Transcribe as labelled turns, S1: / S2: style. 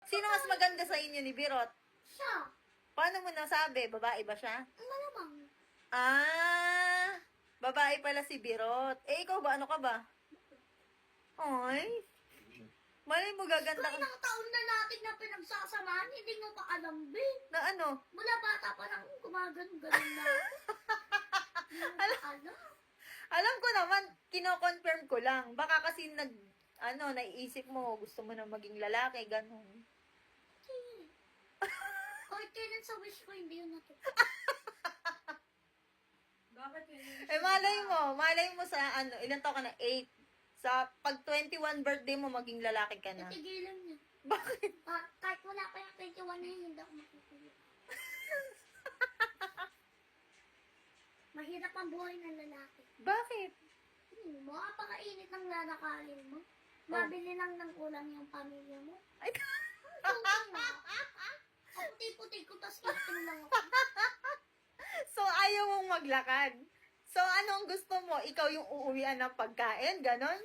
S1: Sino mas maganda sa inyo ni Birot?
S2: Siya.
S1: Paano mo nasabi? Babae ba siya?
S2: Malamang.
S1: Ah, babae pala si Birot. Eh, ikaw ba? Ano ka ba? Ay, malay mo gaganda
S2: Kung
S1: ka.
S2: ilang taon na natin na pinagsasamahan, hindi mo pa alam, Ben.
S1: Na ano?
S2: Mula bata pa lang gumagano-ganon na. Hindi mo pa alam.
S1: Alam ko naman, kino-confirm ko lang. Baka kasi naiisip mo, gusto mo na maging lalaki, ganun.
S2: Hindi. Kahit kailan sa wish ko, hindi yun natupad.
S3: Bakit yun?
S1: Eh, malay mo sa ilan taon ka na? 8. Sa pag 21 birthday mo, maging lalaki ka na.
S2: Natigilan niya.
S1: Bakit?
S2: Kahit wala pa yung 21 na yun, hindi ako makukulit. Mahirap ang buhay ng lalaki.
S1: Bakit?
S2: Makapakainit ng lalakalin mo. Mabili lang ng ulam yung pamilya mo.
S1: Ay,
S2: Ang puti-puti ko, tas itim lang ako.
S1: so, ayaw mong maglakad. So, anong gusto mo? Ikaw yung uuwian ng pagkain? Ganon?